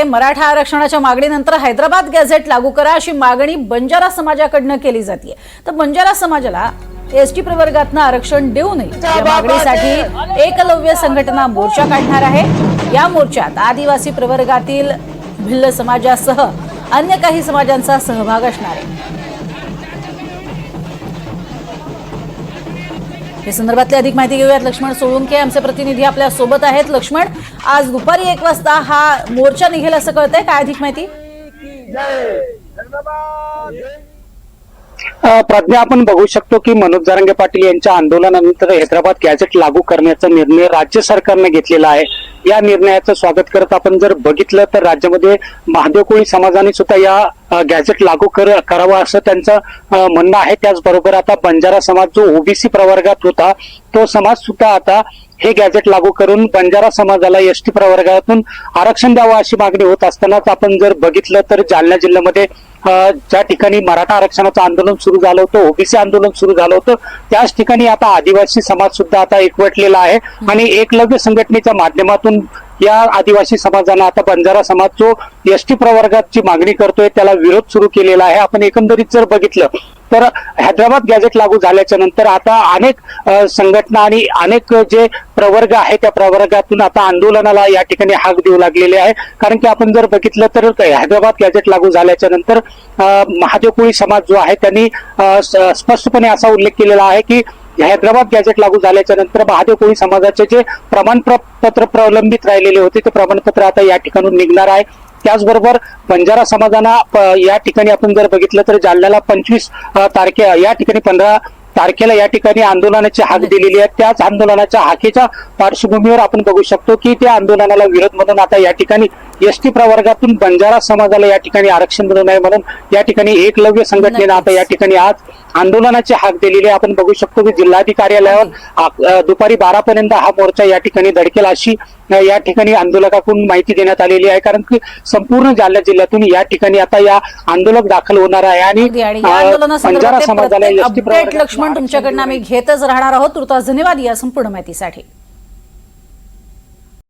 मराठा आरक्षणाच्या मागणीनंतर हैदराबाद गॅझेट लागू करा अशी मागणी बंजारा समाजाकडनं केली जाते। तर बंजारा समाजाला एसटी प्रवर्गातनं आरक्षण देऊ नये या मागणीसाठी एकलव्य संघटना मोर्चा काढणार आहे। या मोर्चात आदिवासी प्रवर्गातील भिल्ल समाजासह अन्य काही समाजांचा सहभाग असणार आहे। या संदर्भातली अधिक माहिती घेऊयात। लक्ष्मण सोळुंके आमचे प्रतिनिधी आपल्या सोबत आहेत। लक्ष्मण, आज दुपारी 1 वाजता हा मोर्चा निघेल असं कळतंय, काय अधिक माहिती? प्रज्ञा, आपण बघू शकतो की मनोज जरांगे पाटील यांच्या आंदोलनानंतर हैदराबाद गॅझेट लागू करण्याचा निर्णय राज्य सरकारने घेतलेला आहे। या निर्णयाचं स्वागत करत आपण जर बघितलं तर राज्यामध्ये महादेव कोळी समाजाने सुद्धा या गॅझेट लागू करावा असं त्यांचं म्हणणं आहे। त्याचबरोबर आता बंजारा समाज जो ओबीसी प्रवर्गात होता तो समाज सुद्धा आता हे गॅझेट लागू करून बंजारा समाजाला एसटी प्रवर्गातून आरक्षण द्यावं अशी मागणी होत असतानाच आपण जर बघितलं तर जालना जिल्ह्यामध्ये ज्या ठिकाणी मराठा आरक्षणाचं आंदोलन सुरू झालं होतं, ओबीसी आंदोलन सुरू झालं होतं, त्याच ठिकाणी आता आदिवासी समाज सुद्धा आता एकवटलेला आहे आणि एकलव्य संघटनेच्या माध्यमातून या आदिवासी समाजानं आता बंजारा समाज जो एसटी प्रवर्गाची मागणी करतोय त्याला विरोध सुरू केलेला आहे। आपण एकंदरीत जर बघितलं तर हैदराबाद गॅझेट लागू झाल्याच्या नंतर आता अनेक संघटना आणि अनेक जे प्रवर्ग आहे त्या प्रवर्गातून आता आंदोलनाला या ठिकाणी हाक देऊ लागलेले आहे। कारण की आपण जर बघितलं तर हैदराबाद गॅझेट लागू झाल्याच्या नंतर महादेव कोळी समाज जो आहे त्यांनी स्पष्टपणे असा उल्लेख केलेला आहे की हैदराबाद गॅझेट लागू झाल्याच्या नंतर महादेव कोळी समाजाचे जे प्रमाणपत्र प्रलंबित राहिलेले होते ते प्रमाणपत्र आता या ठिकाणून निघणार आहे। त्याचबरोबर बंजारा समाजाला या ठिकाणी आपण जर बघितलं तर जालन्याला 25 तारखे या ठिकाणी 15 तारखेला या ठिकाणी आंदोलनाची हाक दिलेली आहे। त्याच आंदोलनाच्या हाकेच्या पार्श्वभूमीवर आपण बघू शकतो की त्या आंदोलनाला विरोध म्हणून आता या ठिकाणी एसटी प्रवर्गातून बंजारा समाजाला या ठिकाणी आरक्षण मिळू नये म्हणून या ठिकाणी एकलव्य संघटनेनं आता या ठिकाणी आज आंदोलनाची हाक दिलेली आहे। आपण बघू शकतो की जिल्हाधिकारी कार्यालयावर दुपारी 12 पर्यंत हा मोर्चा या ठिकाणी धडकेल अशी या ठिकाणी आंदोलकांकडून माहिती देण्यात आलेली आहे। कारण की संपूर्ण जालना जिल्ह्यातून या ठिकाणी आता या आंदोलक दाखल होणार आहे आणि बंजारा समाजाला एसटी प्रवर्गात लक्ष्मण तुमच्याकडनं आम्ही घेतच राहणार आहोत। तुर्तास धन्यवाद या संपूर्ण माहितीसाठी।